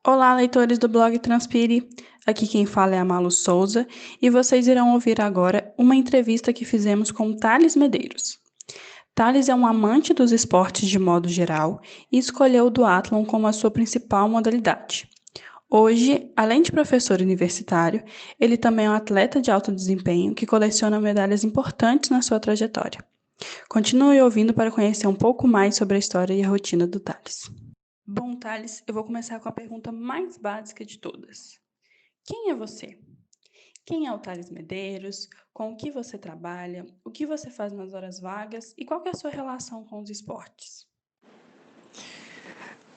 Olá, leitores do blog Transpire. Aqui quem fala é a Malu Souza e vocês irão ouvir agora uma entrevista que fizemos com Thales Medeiros. Thales é um amante dos esportes de modo geral e escolheu o duatlon como a sua principal modalidade. Hoje, além de professor universitário, ele também é um atleta de alto desempenho que coleciona medalhas importantes na sua trajetória. Continue ouvindo para conhecer um pouco mais sobre a história e a rotina do Thales. Bom, Thales, eu vou começar com a pergunta mais básica de todas. Quem é você? Quem é o Thales Medeiros? Com o que você trabalha? O que você faz nas horas vagas? E qual que é a sua relação com os esportes?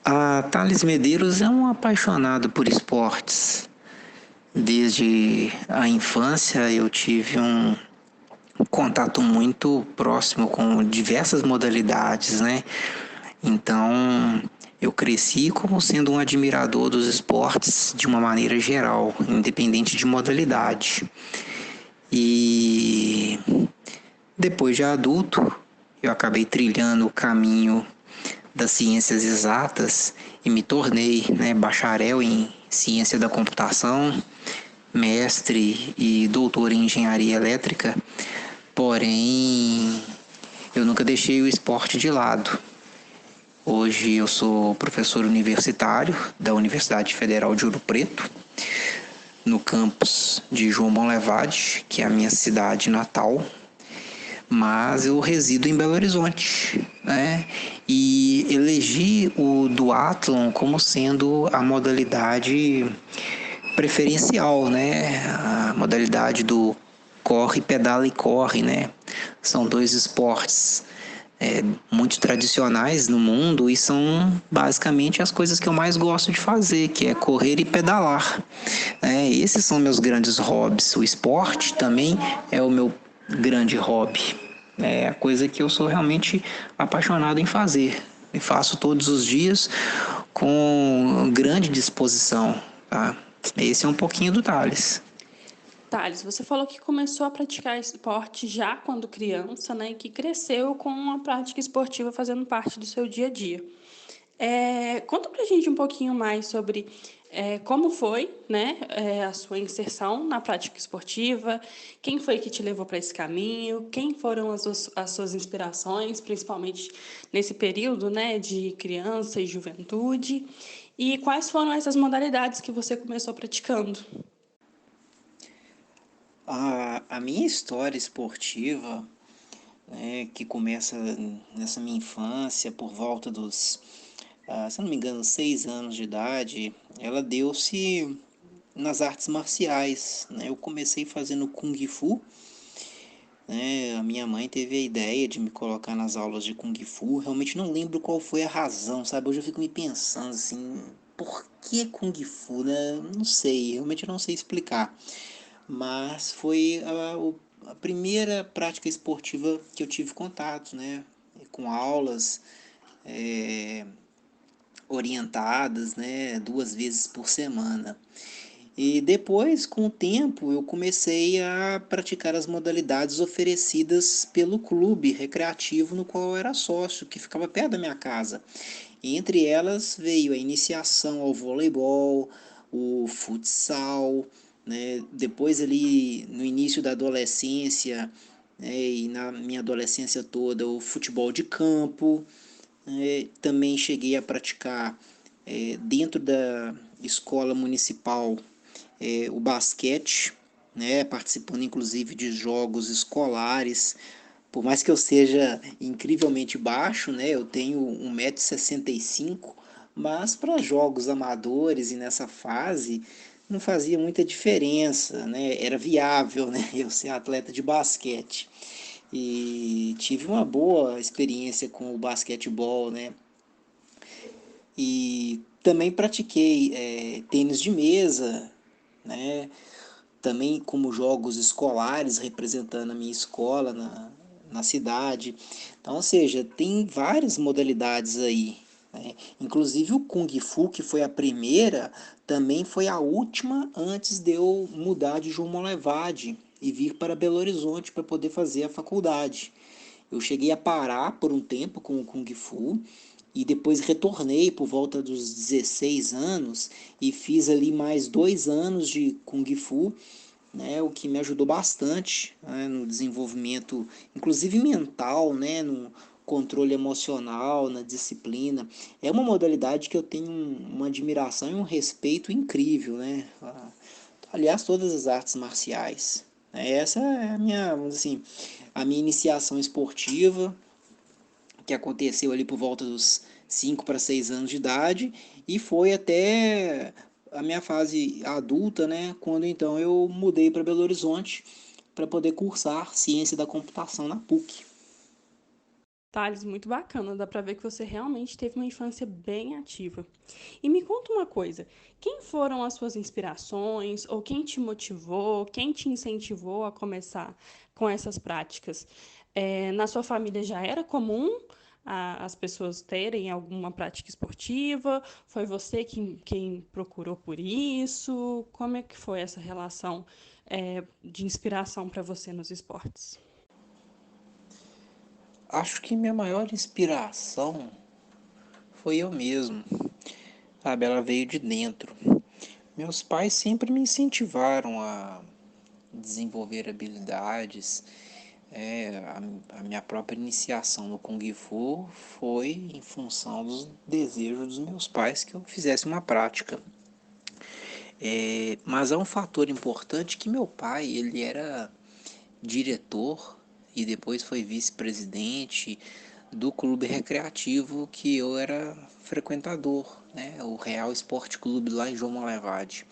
A Thales Medeiros é um apaixonado por esportes. Desde a infância eu tive um contato muito próximo com diversas modalidades, né? Então eu cresci como sendo um admirador dos esportes de uma maneira geral, independente de modalidade. E depois de adulto, eu acabei trilhando o caminho das ciências exatas e me tornei, bacharel em ciência da computação, mestre e doutor em engenharia elétrica, porém eu nunca deixei o esporte de lado. Hoje eu sou professor universitário da Universidade Federal de Ouro Preto, no campus de João Monlevade, que é a minha cidade natal, mas eu resido em Belo Horizonte, né? E elegi o duatlon como sendo a modalidade preferencial, né? A modalidade do corre, pedala e corre, né? São dois esportes muito tradicionais no mundo e são basicamente as coisas que eu mais gosto de fazer, que é correr e pedalar. Esses são meus grandes hobbies. O esporte também é o meu grande hobby. É a coisa que eu sou realmente apaixonado em fazer. E faço todos os dias com grande disposição. Tá? Esse é um pouquinho do Thales. Thales, você falou que começou a praticar esporte já quando criança, né? E que cresceu com a prática esportiva fazendo parte do seu dia a dia. Conta pra gente um pouquinho mais sobre como foi, né, a sua inserção na prática esportiva, quem foi que te levou para esse caminho, quem foram as suas inspirações, principalmente nesse período, né, de criança e juventude, e quais foram essas modalidades que você começou praticando. A minha história esportiva, que começa nessa minha infância, por volta dos, se não me engano, 6 anos de idade, ela deu-se nas artes marciais. Né? Eu comecei fazendo Kung Fu. Né? A minha mãe teve a ideia de me colocar nas aulas de Kung Fu. Realmente não lembro qual foi a razão, sabe? Hoje eu fico me pensando assim, por que Kung Fu, né? Não sei, realmente eu não sei explicar. Mas foi a primeira prática esportiva que eu tive contato, né? Com aulas orientadas, né? 2 vezes por semana. E depois, com o tempo, eu comecei a praticar as modalidades oferecidas pelo clube recreativo no qual eu era sócio, que ficava perto da minha casa. E entre elas veio a iniciação ao voleibol, o futsal, né? Depois ali no início da adolescência, né? E na minha adolescência toda, o futebol de campo. Também cheguei a praticar dentro da escola municipal o basquete, né, participando inclusive de jogos escolares. Por mais que eu seja incrivelmente baixo, né, eu tenho 1,65 m, mas para jogos amadores e nessa fase não fazia muita diferença, né, era viável, né, eu ser atleta de basquete. E tive uma boa experiência com o basquetebol, né, e também pratiquei tênis de mesa, né, também como jogos escolares, representando a minha escola na cidade. Então, ou seja, tem várias modalidades aí. Né? Inclusive o Kung Fu, que foi a primeira, também foi a última antes de eu mudar de João Monlevade e vir para Belo Horizonte para poder fazer a faculdade. Eu cheguei a parar por um tempo com o Kung Fu e depois retornei por volta dos 16 anos e fiz ali mais 2 anos de Kung Fu, né, o que me ajudou bastante, né, no desenvolvimento, inclusive mental, né, no controle emocional, na disciplina. É uma modalidade que eu tenho uma admiração e um respeito incrível, né? Aliás, todas as artes marciais. Essa é a minha, vamos dizer assim, a minha iniciação esportiva, que aconteceu ali por volta dos 5 para 6 anos de idade, e foi até a minha fase adulta, né, quando então eu mudei para Belo Horizonte para poder cursar Ciência da Computação na PUC. Thales, muito bacana, dá pra ver que você realmente teve uma infância bem ativa. E me conta uma coisa, quem foram as suas inspirações, ou quem te motivou, quem te incentivou a começar com essas práticas? Na sua família já era comum as pessoas terem alguma prática esportiva? Foi você quem procurou por isso? Como é que foi essa relação, de inspiração para você nos esportes? Acho que minha maior inspiração foi eu mesmo, sabe? Ela veio de dentro. Meus pais sempre me incentivaram a desenvolver habilidades. A minha própria iniciação no Kung Fu foi em função dos desejos dos meus pais que eu fizesse uma prática. Mas há um fator importante que meu pai, ele era diretor e depois foi vice-presidente do clube recreativo que eu era frequentador, né, o Real Esporte Clube lá em João Monlevade.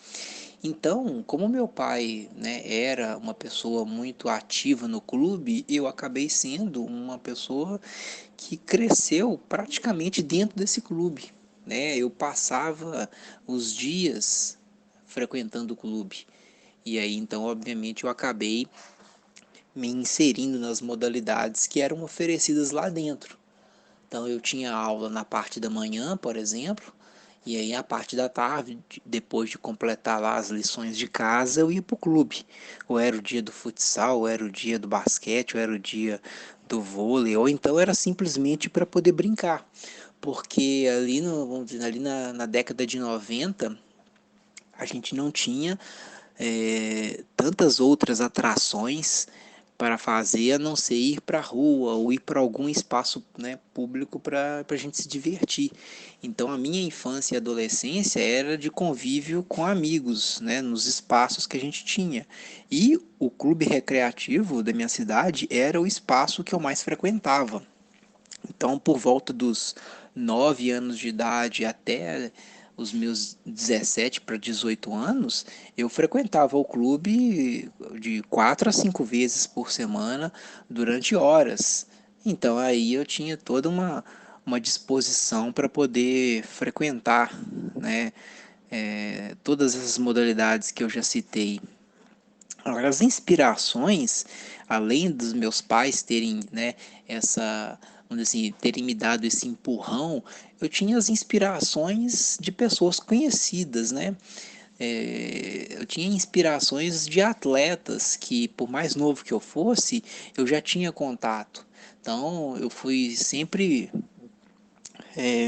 Então, como meu pai, né, era uma pessoa muito ativa no clube, eu acabei sendo uma pessoa que cresceu praticamente dentro desse clube, né? Eu passava os dias frequentando o clube. E aí, então, obviamente, eu acabei me inserindo nas modalidades que eram oferecidas lá dentro. Então eu tinha aula na parte da manhã, por exemplo, e aí a parte da tarde, depois de completar lá as lições de casa, eu ia para o clube. Ou era o dia do futsal, ou era o dia do basquete, ou era o dia do vôlei, ou então era simplesmente para poder brincar. Porque ali, no, vamos dizer, ali na década de 90, a gente não tinha tantas outras atrações para fazer a não ser ir para a rua ou ir para algum espaço, né, público para a gente se divertir. Então a minha infância e adolescência era de convívio com amigos, né, nos espaços que a gente tinha. E o clube recreativo da minha cidade era o espaço que eu mais frequentava. Então, por volta dos 9 anos de idade até os meus 17 para 18 anos, eu frequentava o clube de 4 a 5 vezes por semana durante horas. Então, aí eu tinha toda uma disposição para poder frequentar, né, todas essas modalidades que eu já citei. Agora, as inspirações, além dos meus pais terem, né, essa, vamos dizer assim, terem me dado esse empurrão, eu tinha as inspirações de pessoas conhecidas, né? Eu tinha inspirações de atletas que, por mais novo que eu fosse, eu já tinha contato. Então, eu fui sempre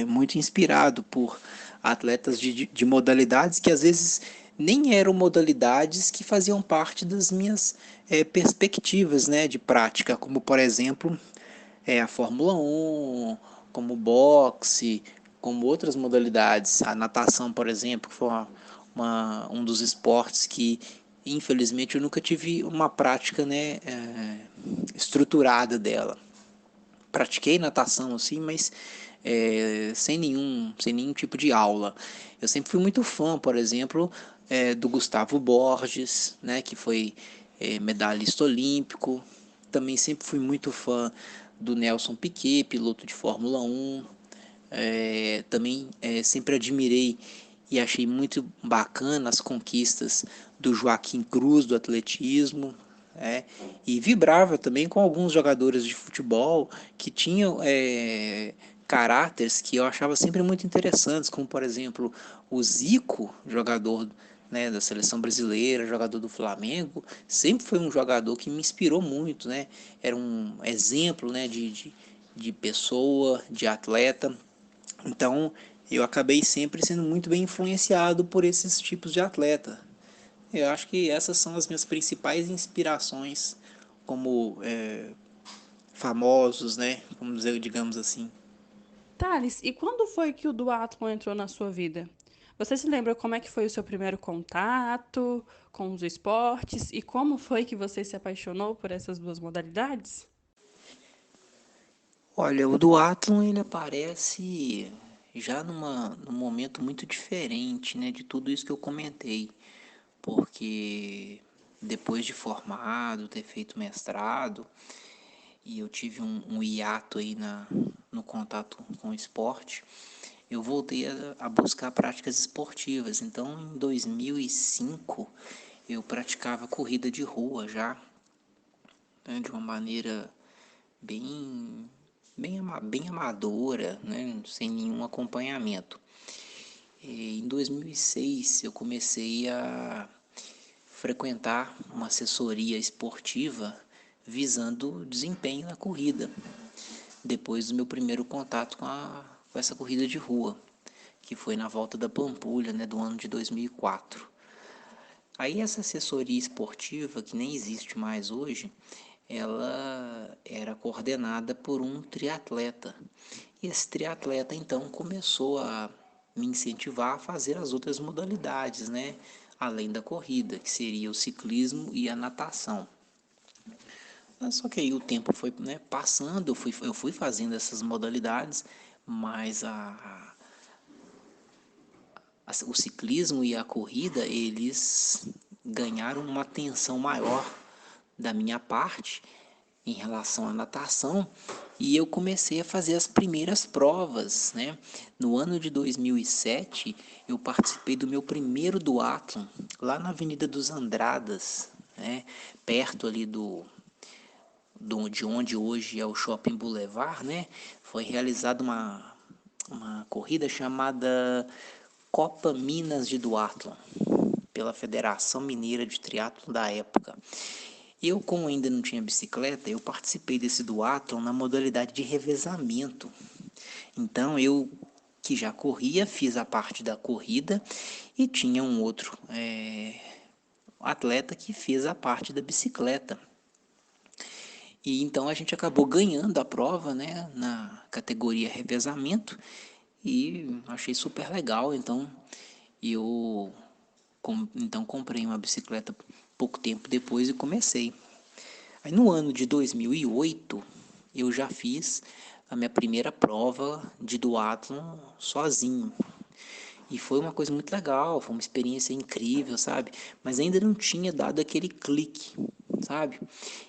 muito inspirado por atletas de modalidades que às vezes nem eram modalidades que faziam parte das minhas perspectivas, né, de prática, como por exemplo a Fórmula 1, como boxe, como outras modalidades, a natação, por exemplo, que foi um dos esportes que infelizmente eu nunca tive uma prática, né, estruturada dela. Pratiquei natação assim, mas sem nenhum tipo de aula. Eu sempre fui muito fã, por exemplo, do Gustavo Borges, né, que foi medalhista olímpico. Também sempre fui muito fã do Nelson Piquet, piloto de Fórmula 1. Também sempre admirei e achei muito bacana as conquistas do Joaquim Cruz do atletismo, e vibrava também com alguns jogadores de futebol que tinham caráteres que eu achava sempre muito interessantes, como por exemplo o Zico, jogador, né, da seleção brasileira, jogador do Flamengo, sempre foi um jogador que me inspirou muito, né? Era um exemplo, né, de pessoa, de atleta. Então, eu acabei sempre sendo muito bem influenciado por esses tipos de atleta. Eu acho que essas são as minhas principais inspirações como famosos, né? Como dizer, digamos assim. Thales, e quando foi que o duatlon entrou na sua vida? Você se lembra como é que foi o seu primeiro contato com os esportes e como foi que você se apaixonou por essas duas modalidades? Olha, o duatlon ele aparece já num momento muito diferente, né, de tudo isso que eu comentei, porque depois de formado, ter feito mestrado, e eu tive um hiato aí no contato com o esporte, eu voltei a buscar práticas esportivas. Então, em 2005, eu praticava corrida de rua já, né, de uma maneira bem, bem amadora, né, sem nenhum acompanhamento. E em 2006, eu comecei a frequentar uma assessoria esportiva visando desempenho na corrida, depois do meu primeiro contato com essa corrida de rua, que foi na volta da Pampulha, né, do ano de 2004. Aí essa assessoria esportiva, que nem existe mais hoje, ela era coordenada por um triatleta. E esse triatleta então começou a me incentivar a fazer as outras modalidades, né? Além da corrida, que seria o ciclismo e a natação. Só que aí o tempo foi, né, passando, eu fui fazendo essas modalidades, mas o ciclismo e a corrida, eles ganharam uma atenção maior da minha parte em relação à natação e eu comecei a fazer as primeiras provas, né? No ano de 2007, eu participei do meu primeiro duatlon lá na Avenida dos Andradas, né? Perto ali de onde hoje é o Shopping Boulevard, né? Foi realizada uma corrida chamada Copa Minas de Duatlon, pela Federação Mineira de Triatlon da época. Eu, como ainda não tinha bicicleta, eu participei desse duatlon na modalidade de revezamento. Então, eu que já corria, fiz a parte da corrida e tinha um outro atleta que fez a parte da bicicleta. E então a gente acabou ganhando a prova, né, na categoria revezamento e achei super legal. Então eu então comprei uma bicicleta pouco tempo depois e comecei. Aí no ano de 2008 eu já fiz a minha primeira prova de duatlon sozinho. E foi uma coisa muito legal, foi uma experiência incrível, sabe? Mas ainda não tinha dado aquele clique, sabe?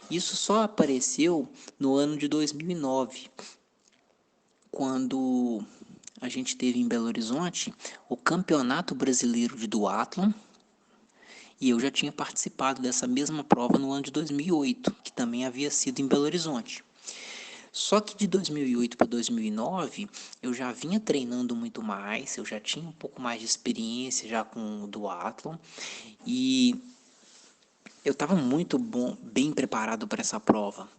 Isso só apareceu no ano de 2009, quando a gente teve em Belo Horizonte o Campeonato Brasileiro de Duatlon, e eu já tinha participado dessa mesma prova no ano de 2008, que também havia sido em Belo Horizonte. Só que de 2008 para 2009 eu já vinha treinando muito mais, eu já tinha um pouco mais de experiência já com o duatlon e eu estava muito bem preparado para essa prova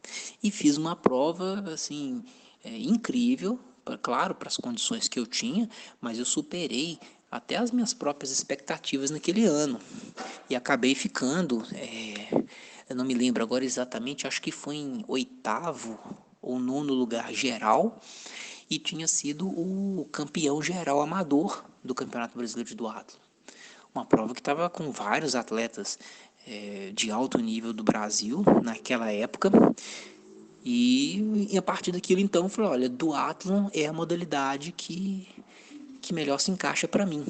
e fiz uma prova assim incrível, claro, para as condições que eu tinha, mas eu superei até as minhas próprias expectativas naquele ano e acabei ficando, eu não me lembro agora exatamente, acho que foi em oitavo ou nono lugar geral e tinha sido o campeão geral amador do Campeonato Brasileiro de Duatlo. Uma prova que estava com vários atletas de alto nível do Brasil naquela época. E a partir daquilo então eu falei, olha, duatlon é a modalidade que melhor se encaixa para mim.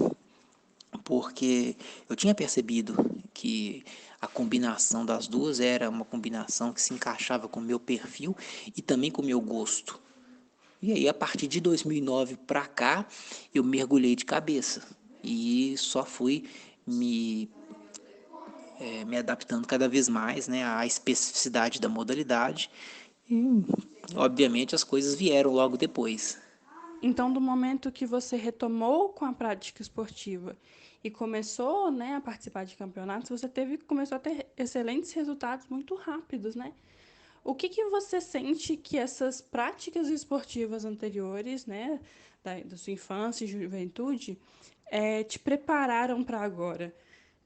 Porque eu tinha percebido que a combinação das duas era uma combinação que se encaixava com o meu perfil e também com o meu gosto. E aí, a partir de 2009 para cá, eu mergulhei de cabeça e só fui me, me adaptando cada vez mais, né, à especificidade da modalidade. E, obviamente, as coisas vieram logo depois. Então, do momento que você retomou com a prática esportiva e começou, né, a participar de campeonatos, começou a ter excelentes resultados muito rápidos, né? O que que você sente que essas práticas esportivas anteriores, né, da sua infância e juventude te prepararam para agora?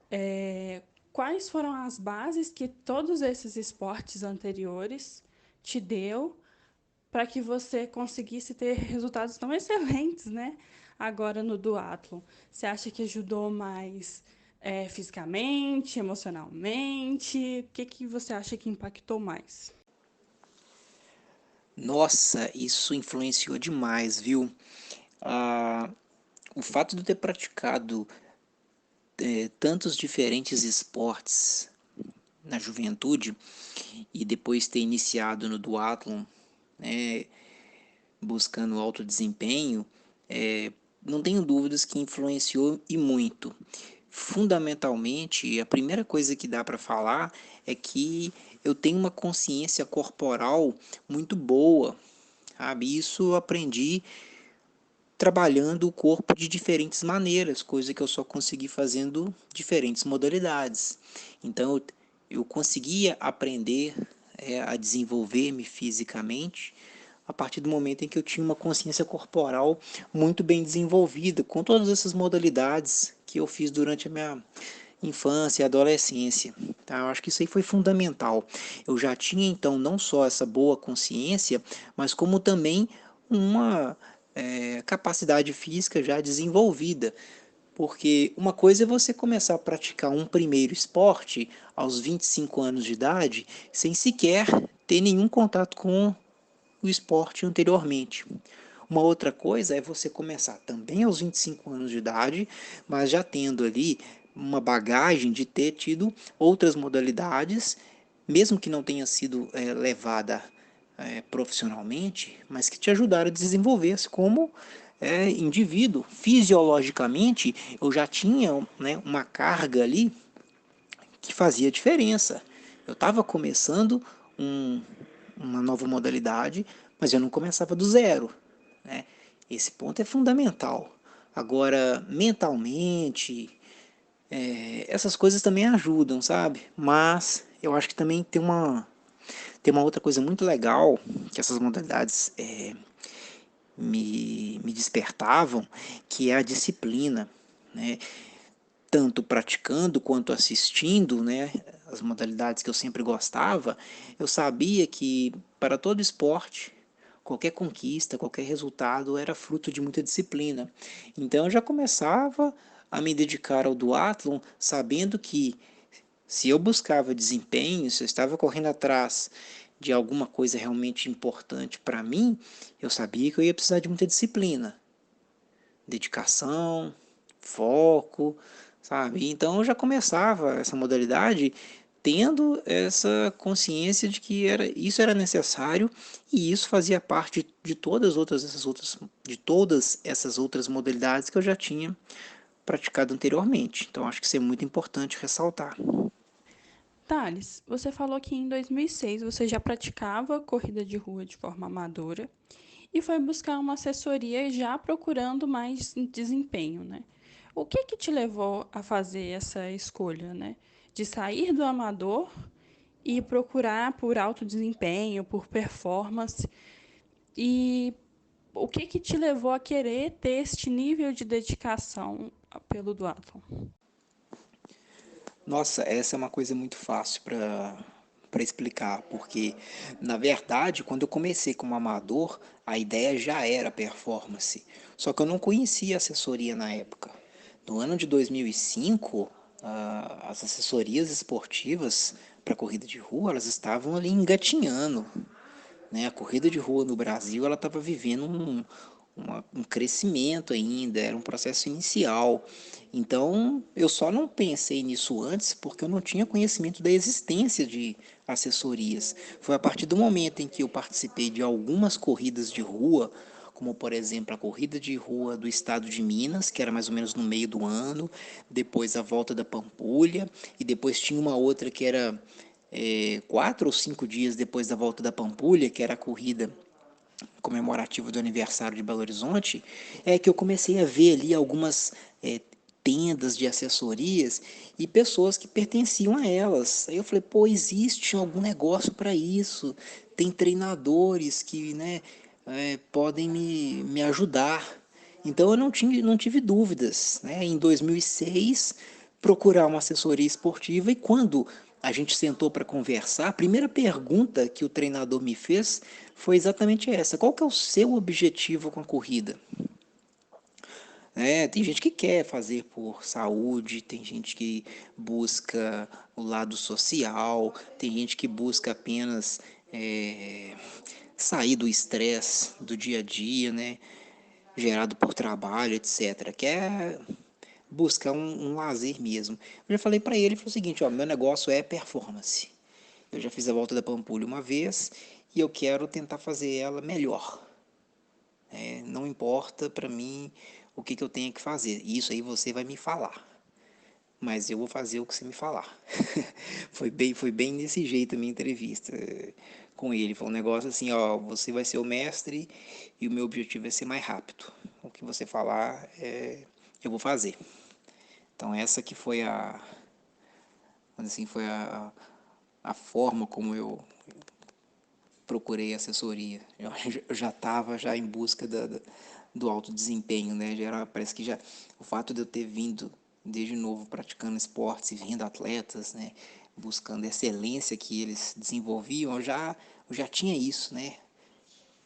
É, quais foram as bases que todos esses esportes anteriores te deu para que você conseguisse ter resultados tão excelentes, né? Agora no duatlon. Você acha que ajudou mais fisicamente, emocionalmente? O que, que você acha que impactou mais? Nossa, isso influenciou demais, viu? Ah, o fato de eu ter praticado tantos diferentes esportes na juventude e depois ter iniciado no duatlon, né, buscando alto desempenho, não tenho dúvidas que influenciou e muito. Fundamentalmente, a primeira coisa que dá para falar é que eu tenho uma consciência corporal muito boa, sabe? Isso eu aprendi trabalhando o corpo de diferentes maneiras, coisa que eu só consegui fazendo diferentes modalidades. Então eu conseguia aprender a desenvolver-me fisicamente a partir do momento em que eu tinha uma consciência corporal muito bem desenvolvida, com todas essas modalidades que eu fiz durante a minha infância e adolescência. Tá? Eu acho que isso aí foi fundamental. Eu já tinha então não só essa boa consciência, mas como também uma capacidade física já desenvolvida. Porque uma coisa é você começar a praticar um primeiro esporte aos 25 anos de idade, sem sequer ter nenhum contato com o esporte anteriormente. Uma outra coisa é você começar também aos 25 anos de idade, mas já tendo ali uma bagagem de ter tido outras modalidades, mesmo que não tenha sido levada profissionalmente, mas que te ajudaram a desenvolver-se como indivíduo. Fisiologicamente, eu já tinha, né, uma carga ali que fazia diferença. Eu estava começando um, uma nova modalidade, mas eu não começava do zero, né? Esse ponto é fundamental. Agora, mentalmente, essas coisas também ajudam, sabe? Mas eu acho que também tem uma outra coisa muito legal que essas modalidades me despertavam, que é a disciplina, né? Tanto praticando quanto assistindo, né, as modalidades que eu sempre gostava, eu sabia que para todo esporte, qualquer conquista, qualquer resultado era fruto de muita disciplina. Então eu já começava a me dedicar ao duatlon sabendo que se eu buscava desempenho, se eu estava correndo atrás de alguma coisa realmente importante para mim, eu sabia que eu ia precisar de muita disciplina, dedicação, foco, sabe? Então eu já começava essa modalidade tendo essa consciência de que isso era necessário e isso fazia parte de todas essas outras modalidades que eu já tinha praticado anteriormente. Então acho que isso é muito importante ressaltar. Thales, você falou que em 2006 você já praticava corrida de rua de forma amadora e foi buscar uma assessoria já procurando mais desempenho, né? O que que te levou a fazer essa escolha, né? De sair do amador e procurar por alto desempenho, por performance. E o que que te levou a querer ter este nível de dedicação pelo duatlon? Nossa, essa é uma coisa muito fácil para explicar, porque na verdade, quando eu comecei como amador, a ideia já era performance. Só que eu não conhecia assessoria na época. No ano de 2005, as assessorias esportivas para corrida de rua, elas estavam ali engatinhando, né? A corrida de rua no Brasil ela estava vivendo um crescimento ainda, era um processo inicial. Então, eu só não pensei nisso antes porque eu não tinha conhecimento da existência de assessorias. Foi a partir do momento em que eu participei de algumas corridas de rua, como por exemplo a corrida de rua do estado de Minas, que era mais ou menos no meio do ano, depois a volta da Pampulha, e depois tinha uma outra que era 4 ou 5 dias depois da volta da Pampulha, que era a corrida comemorativa do aniversário de Belo Horizonte, é que eu comecei a ver ali algumas tendas de assessorias e pessoas que pertenciam a elas. Aí eu falei, pô, existe algum negócio para isso, tem treinadores que, né, podem me ajudar. Então eu não tive dúvidas, né? Em 2006, procurar uma assessoria esportiva, e quando a gente sentou para conversar, a primeira pergunta que o treinador me fez foi exatamente essa: qual que é o seu objetivo com a corrida? Tem gente que quer fazer por saúde, tem gente que busca o lado social, tem gente que busca apenas sair do estresse do dia a dia, né? Gerado por trabalho, etc. Quer buscar um lazer mesmo. Eu já falei para ele, falou o seguinte: ó, meu negócio é performance. Eu já fiz a volta da Pampulha uma vez e eu quero tentar fazer ela melhor. Não importa para mim o que eu tenho que fazer. Isso aí você vai me falar. Mas eu vou fazer o que você me falar. Foi bem desse jeito a minha entrevista com ele. Foi um negócio assim: ó, você vai ser o mestre e o meu objetivo é ser mais rápido. O que você falar, eu vou fazer. Então essa que foi assim, foi a forma como eu procurei assessoria. Eu já estava já em busca do alto desempenho, né? Parece que já o fato de eu ter vindo desde novo praticando esportes e vendo atletas, né, buscando a excelência que eles desenvolviam, eu já tinha isso, né,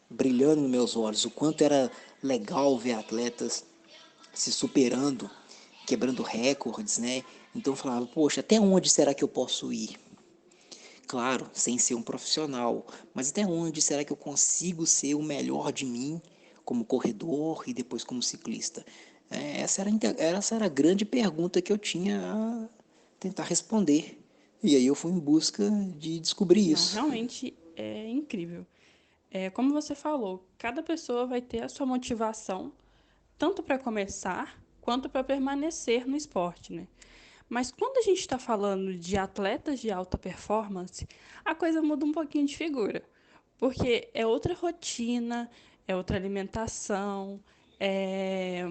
brilhando nos meus olhos, o quanto era legal ver atletas se superando, quebrando recordes, né? Então eu falava: poxa, até onde será que eu posso ir? Claro, sem ser um profissional, mas até onde será que eu consigo ser o melhor de mim como corredor e depois como ciclista? Essa era a grande pergunta que eu tinha a tentar responder. E aí eu fui em busca de descobrir Não, isso. realmente é incrível. Como você falou, cada pessoa vai ter a sua motivação, tanto para começar quanto para permanecer no esporte, né? Mas quando a gente está falando de atletas de alta performance, a coisa muda um pouquinho de figura, porque é outra rotina, é outra alimentação, é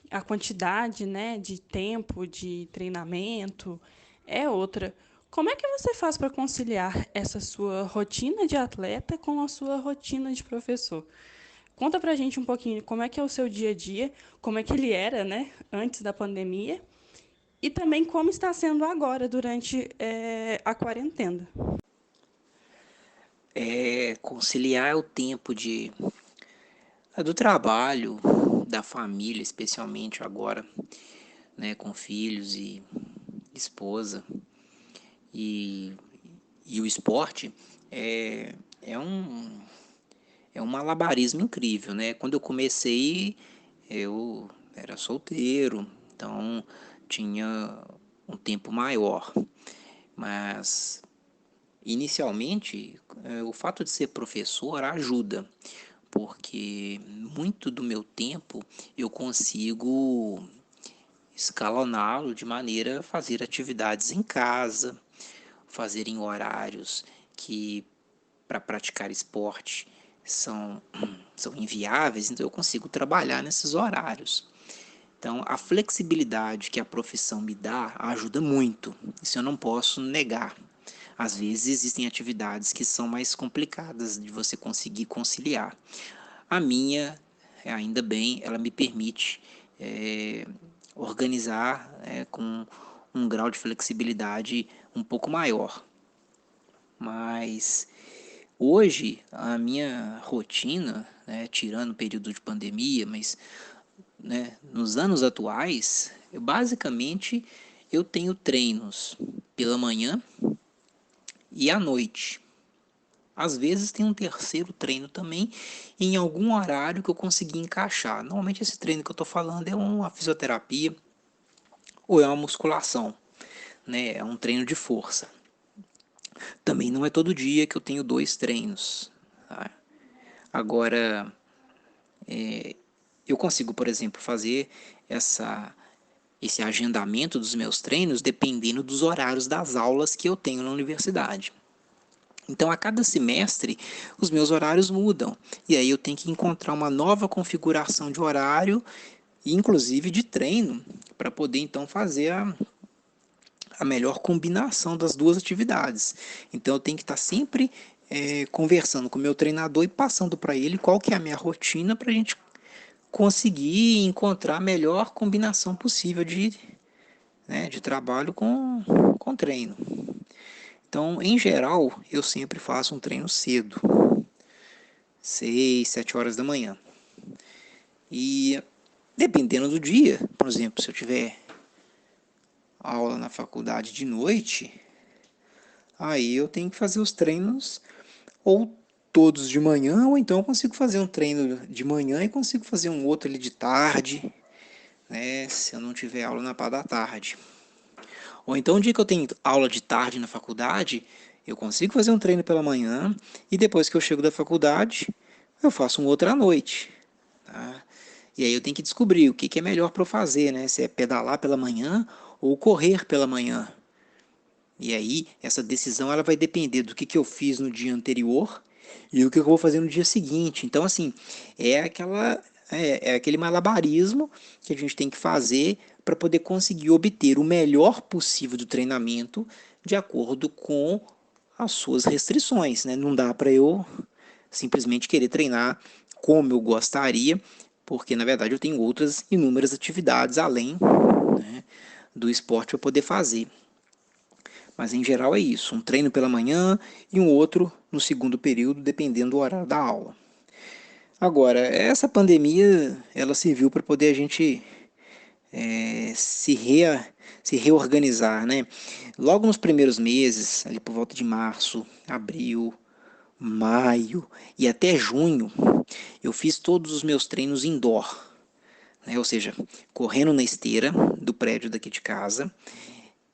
a quantidade, né, de tempo de treinamento é outra. Como é que você faz para conciliar essa sua rotina de atleta com a sua rotina de professor? Conta pra gente um pouquinho como é que é o seu dia a dia, como é que ele era, né, antes da pandemia, e também como está sendo agora, durante a quarentena. Conciliar o tempo do trabalho, da família, especialmente agora, né, com filhos e esposa, e, e o esporte é, é um, é um malabarismo incrível, né? Quando eu comecei, eu era solteiro, então tinha um tempo maior, mas inicialmente o fato de ser professor ajuda, porque muito do meu tempo eu consigo escaloná-lo de maneira a fazer atividades em casa, fazer em horários que para praticar esporte são inviáveis, então eu consigo trabalhar nesses horários. Então, a flexibilidade que a profissão me dá ajuda muito, isso eu não posso negar. Às vezes existem atividades que são mais complicadas de você conseguir conciliar. A minha, ainda bem, ela me permite organizar com um grau de flexibilidade um pouco maior. Mas hoje a minha rotina, né, tirando o período de pandemia, mas né, nos anos atuais, basicamente eu tenho treinos pela manhã e à noite. Às vezes tem um terceiro treino também em algum horário que eu consegui encaixar. Normalmente esse treino que eu estou falando é uma fisioterapia ou é uma musculação, né? É um treino de força. Também não é todo dia que eu tenho 2 treinos. Tá? Agora, eu consigo, por exemplo, fazer esse agendamento dos meus treinos dependendo dos horários das aulas que eu tenho na universidade. Então, a cada semestre, os meus horários mudam. E aí eu tenho que encontrar uma nova configuração de horário, inclusive de treino, para poder então fazer a melhor combinação das duas atividades. Então, eu tenho que estar sempre conversando com o meu treinador e passando para ele qual que é a minha rotina para a gente conseguir encontrar a melhor combinação possível de trabalho com treino. Então, em geral, eu sempre faço um treino cedo, 6, 7 horas da manhã. E dependendo do dia, por exemplo, se eu tiver aula na faculdade de noite, aí eu tenho que fazer os treinos ou todos de manhã, ou então eu consigo fazer um treino de manhã e consigo fazer um outro ali de tarde, né, se eu não tiver aula na parte da tarde. Ou então, um dia que eu tenho aula de tarde na faculdade, eu consigo fazer um treino pela manhã e depois que eu chego da faculdade, eu faço um outro à noite. Tá? E aí eu tenho que descobrir o que é melhor para eu fazer, né? Se é pedalar pela manhã ou correr pela manhã. E aí, essa decisão ela vai depender do que eu fiz no dia anterior e o que eu vou fazer no dia seguinte. Então, assim, é aquele malabarismo que a gente tem que fazer para poder conseguir obter o melhor possível do treinamento de acordo com as suas restrições, né? Não dá para eu simplesmente querer treinar como eu gostaria, porque na verdade eu tenho outras inúmeras atividades além, né, do esporte para poder fazer. Mas em geral é isso, um treino pela manhã e um outro no segundo período, dependendo do horário da aula. Agora, essa pandemia, ela serviu para poder a gente é, se, rea, se reorganizar, né? Logo nos primeiros meses, ali por volta de março, abril, maio e até junho, eu fiz todos os meus treinos indoor, né? Ou seja, correndo na esteira do prédio daqui de casa.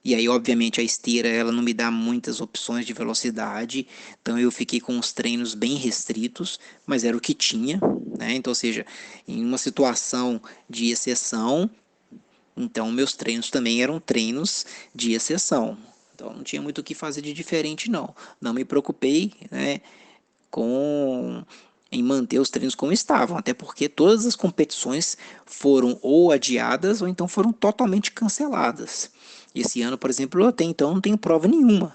E aí, obviamente, a esteira ela não me dá muitas opções de velocidade, então eu fiquei com os treinos bem restritos, mas era o que tinha, né? Então, ou seja, em uma situação de exceção, então meus treinos também eram treinos de exceção. Então não tinha muito o que fazer de diferente, não. Não me preocupei, né, com em manter os treinos como estavam, até porque todas as competições foram ou adiadas ou então foram totalmente canceladas. Esse ano, por exemplo, eu até então não tenho prova nenhuma.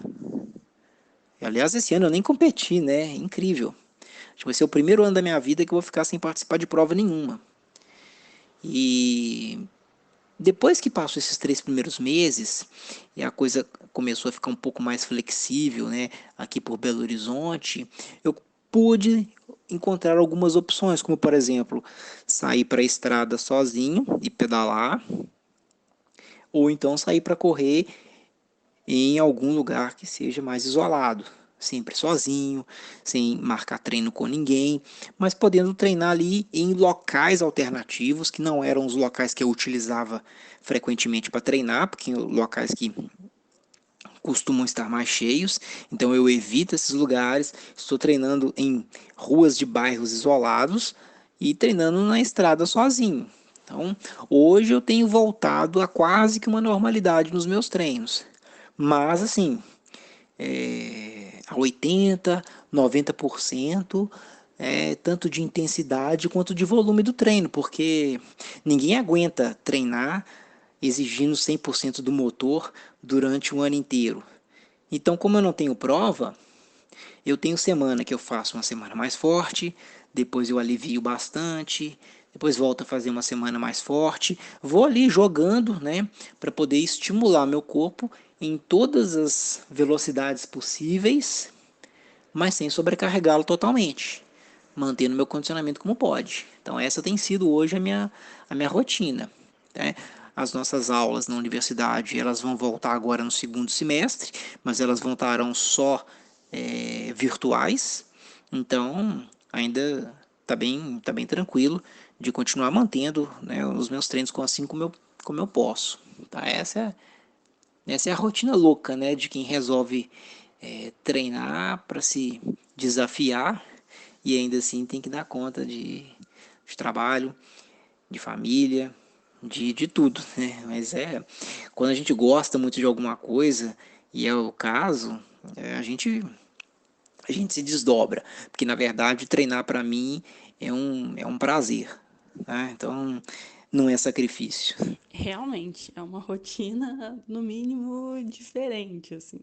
Aliás, esse ano eu nem competi, né? Incrível. Acho que vai ser o primeiro ano da minha vida que eu vou ficar sem participar de prova nenhuma. E depois que passou esses 3 primeiros meses e a coisa começou a ficar um pouco mais flexível, né, aqui por Belo Horizonte, eu pude encontrar algumas opções, como por exemplo, sair para a estrada sozinho e pedalar, ou então sair para correr em algum lugar que seja mais isolado, sempre sozinho, sem marcar treino com ninguém, mas podendo treinar ali em locais alternativos, que não eram os locais que eu utilizava frequentemente para treinar, porque locais que costumam estar mais cheios, então eu evito esses lugares, estou treinando em ruas de bairros isolados e treinando na estrada sozinho. Então, hoje eu tenho voltado a quase que uma normalidade nos meus treinos. Mas assim, a 80, 90%, tanto de intensidade quanto de volume do treino, porque ninguém aguenta treinar exigindo 100% do motor durante um ano inteiro. Então, como eu não tenho prova, eu tenho semana que eu faço uma semana mais forte, depois eu alivio bastante, depois volto a fazer uma semana mais forte. Vou ali jogando, né, para poder estimular meu corpo em todas as velocidades possíveis, mas sem sobrecarregá-lo totalmente, mantendo meu condicionamento como pode. Então essa tem sido hoje a minha rotina, né? As nossas aulas na universidade elas vão voltar agora no segundo semestre, mas elas voltarão só virtuais. Então ainda tá bem tranquilo de continuar mantendo, né, os meus treinos assim como eu posso. Tá? Essa é a rotina louca, né, de quem resolve treinar para se desafiar e ainda assim tem que dar conta de trabalho, de família, de tudo, né? Mas quando a gente gosta muito de alguma coisa, e é o caso, a gente se desdobra, porque na verdade treinar para mim é um prazer, tá? Então não é sacrifício. Realmente, é uma rotina, no mínimo, diferente, assim.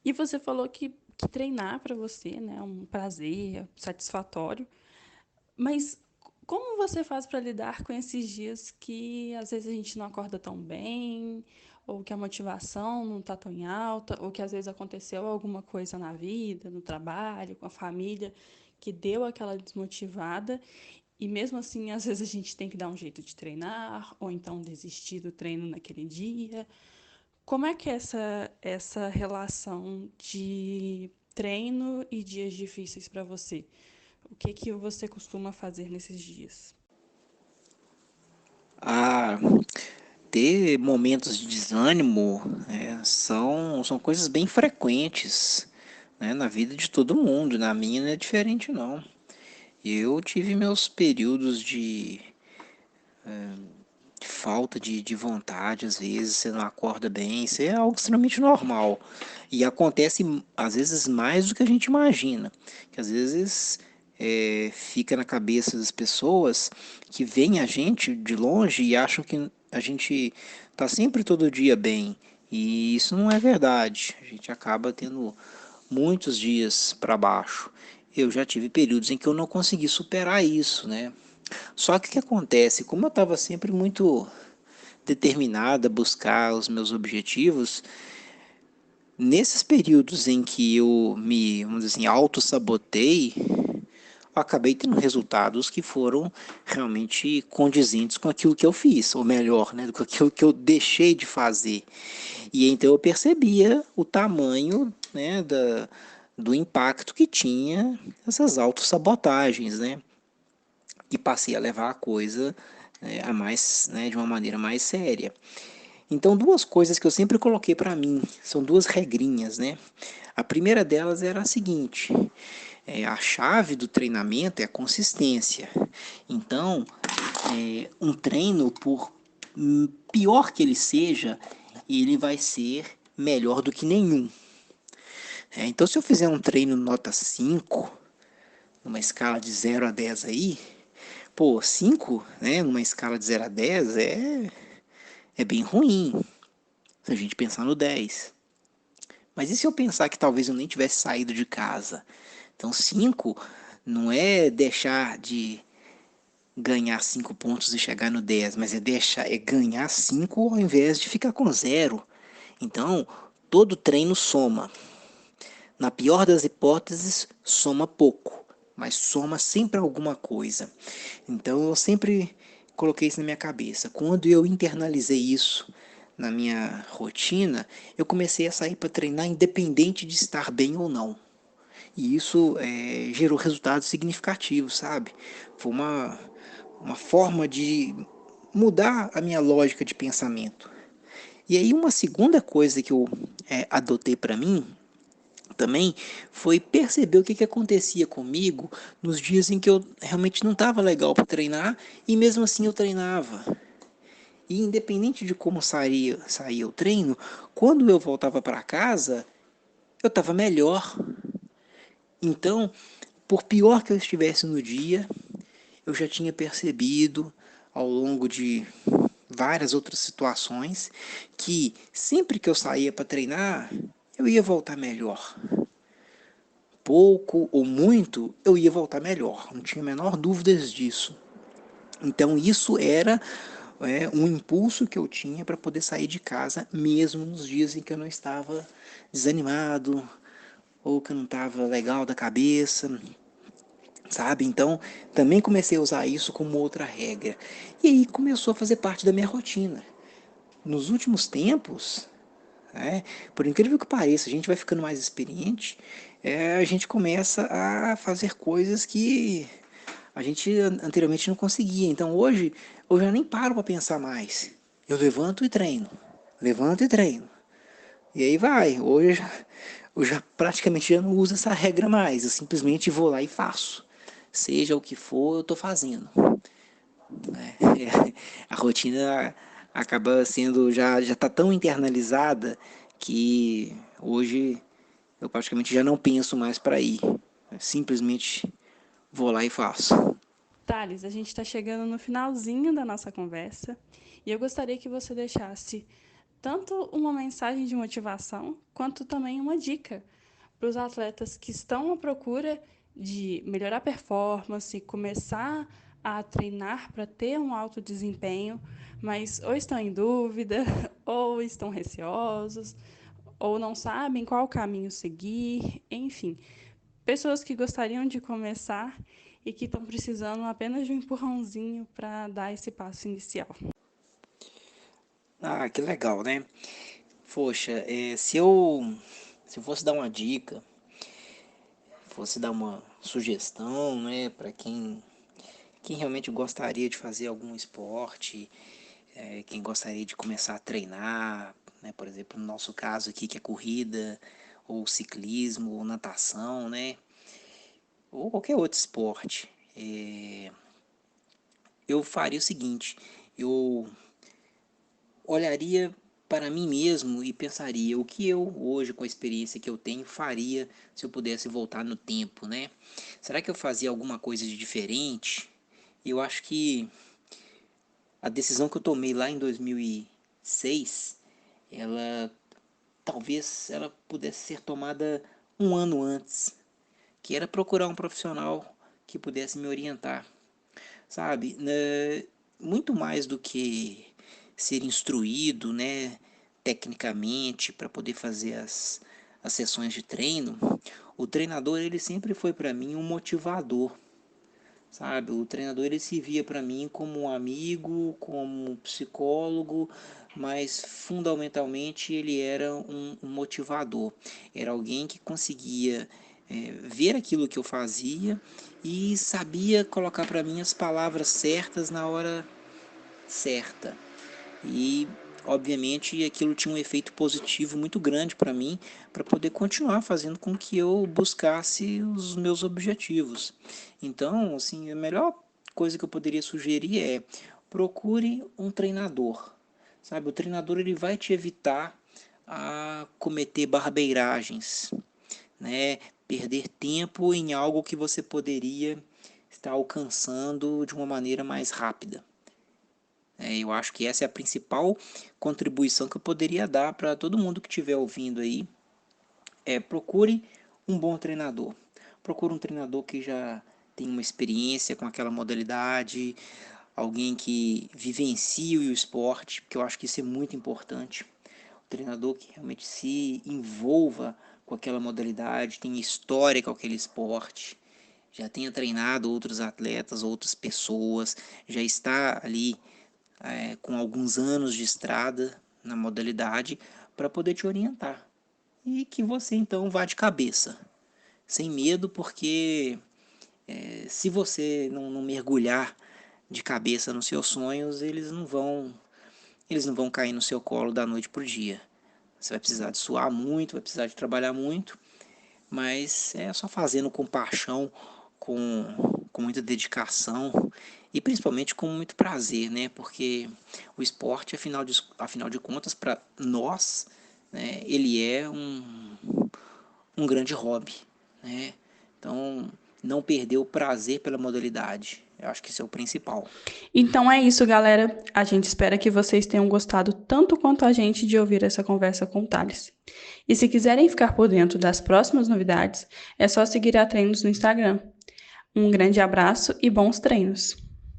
E você falou que treinar para você, né, é um prazer, é satisfatório. Mas Como você faz para lidar com esses dias que às vezes a gente não acorda tão bem, ou que a motivação não está tão em alta, ou que às vezes aconteceu alguma coisa na vida, no trabalho, com a família, que deu aquela desmotivada, e mesmo assim, às vezes a gente tem que dar um jeito de treinar, ou então desistir do treino naquele dia. Como é que é essa relação de treino e dias difíceis para você? O que que você costuma fazer nesses dias? Ah, ter momentos de desânimo são coisas bem frequentes, né, na vida de todo mundo. Na minha não é diferente, não. Eu tive meus períodos de falta de vontade, às vezes você não acorda bem, isso é algo extremamente normal. E acontece, às vezes, mais do que a gente imagina. Que às vezes fica na cabeça das pessoas que veem a gente de longe e acham que a gente está sempre todo dia bem. E isso não é verdade. A gente acaba tendo muitos dias para baixo. Eu já tive períodos em que eu não consegui superar isso, né? Só que o que acontece? Como eu estava sempre muito determinada a buscar os meus objetivos, nesses períodos em que eu me, vamos dizer assim, auto-sabotei, eu acabei tendo resultados que foram realmente condizentes com aquilo que eu fiz, ou melhor, né, com aquilo que eu deixei de fazer. E então eu percebia o tamanho, né, do impacto que tinha essas autossabotagens, né? E passei a levar a coisa a mais, né, de uma maneira mais séria. Então, duas coisas que eu sempre coloquei para mim, são duas regrinhas, né? A primeira delas era a seguinte: a chave do treinamento é a consistência. Então, um treino, por pior que ele seja, ele vai ser melhor do que nenhum. Então, se eu fizer um treino nota 5 numa escala de 0 a 10 aí, pô, 5, né, numa escala de 0 a 10 é bem ruim, se a gente pensar no 10. Mas e se eu pensar que talvez eu nem tivesse saído de casa? Então, 5 não é deixar de ganhar 5 pontos e chegar no 10, mas é ganhar 5 ao invés de ficar com 0. Então, todo treino soma. Na pior das hipóteses, soma pouco, mas soma sempre alguma coisa. Então eu sempre coloquei isso na minha cabeça. Quando eu internalizei isso na minha rotina, eu comecei a sair para treinar independente de estar bem ou não. E isso gerou resultados significativos, sabe? Foi uma forma de mudar a minha lógica de pensamento. E aí uma segunda coisa que eu adotei para mim também foi perceber o que acontecia comigo nos dias em que eu realmente não estava legal para treinar e mesmo assim eu treinava. E independente de como saía o treino, quando eu voltava para casa, eu estava melhor. Então, por pior que eu estivesse no dia, eu já tinha percebido ao longo de várias outras situações que sempre que eu saía para treinar, eu ia voltar melhor. Pouco ou muito, eu ia voltar melhor, não tinha a menor dúvidas disso. Então isso era um impulso que eu tinha para poder sair de casa, mesmo nos dias em que eu não estava desanimado, ou que eu não estava legal da cabeça, sabe? Então também comecei a usar isso como outra regra. E aí começou a fazer parte da minha rotina. Nos últimos tempos, por incrível que pareça, a gente vai ficando mais experiente, a gente começa a fazer coisas que a gente anteriormente não conseguia. Então hoje eu já nem paro para pensar mais. Eu levanto e treino. Levanto e treino. E aí vai. Hoje eu já praticamente já não uso essa regra mais. Eu simplesmente vou lá e faço. Seja o que for, eu estou fazendo. A rotina acaba sendo, já está tão internalizada que hoje eu praticamente já não penso mais para ir. Simplesmente vou lá e faço. Thales, a gente está chegando no finalzinho da nossa conversa e eu gostaria que você deixasse tanto uma mensagem de motivação quanto também uma dica para os atletas que estão à procura de melhorar a performance, começar a treinar para ter um alto desempenho, mas ou estão em dúvida, ou estão receosos, ou não sabem qual caminho seguir, enfim. Pessoas que gostariam de começar e que estão precisando apenas de um empurrãozinho para dar esse passo inicial. Ah, que legal, né? Poxa, se eu fosse dar uma dica, fosse dar uma sugestão, né, para quem realmente gostaria de fazer algum esporte, quem gostaria de começar a treinar, né, por exemplo, no nosso caso aqui que é corrida, ou ciclismo, ou natação, né, ou qualquer outro esporte, eu faria o seguinte, eu olharia para mim mesmo e pensaria o que eu hoje, com a experiência que eu tenho, faria se eu pudesse voltar no tempo, né? Será que eu fazia alguma coisa de diferente? Eu acho que a decisão que eu tomei lá em 2006, ela talvez ela pudesse ser tomada um ano antes, que era procurar um profissional que pudesse me orientar, sabe? Muito mais do que ser instruído, né, tecnicamente para poder fazer as sessões de treino, o treinador ele sempre foi para mim um motivador, sabe? O treinador ele se via para mim como um amigo, como um psicólogo, mas fundamentalmente ele era um motivador. Era alguém que conseguia ver aquilo que eu fazia e sabia colocar para mim as palavras certas na hora certa. E obviamente aquilo tinha um efeito positivo muito grande para mim, para poder continuar fazendo com que eu buscasse os meus objetivos. Então, assim, a melhor coisa que eu poderia sugerir é procure um treinador. Sabe, o treinador ele vai te evitar a cometer barbeiragens, né? Perder tempo em algo que você poderia estar alcançando de uma maneira mais rápida. Eu acho que essa é a principal contribuição que eu poderia dar para todo mundo que estiver ouvindo aí. Procure um bom treinador. Procure um treinador que já tem uma experiência com aquela modalidade, alguém que vivencie o esporte, porque eu acho que isso é muito importante. Um treinador que realmente se envolva com aquela modalidade, tem história com aquele esporte, já tenha treinado outros atletas, outras pessoas, já está ali com alguns anos de estrada na modalidade para poder te orientar. E que você então vá de cabeça, sem medo, porque se você não mergulhar de cabeça nos seus sonhos, eles não vão cair no seu colo da noite para o dia. Você vai precisar de suar muito, vai precisar de trabalhar muito, mas é só fazendo com paixão, com muita dedicação e principalmente com muito prazer, né? Porque o esporte, afinal de contas, para nós, né, ele é um grande hobby, né? Então, não perder o prazer pela modalidade. Eu acho que isso é o principal. Então é isso, galera. A gente espera que vocês tenham gostado tanto quanto a gente de ouvir essa conversa com o Thales. E se quiserem ficar por dentro das próximas novidades, é só seguir a Treinos no Instagram. Um grande abraço e bons treinos!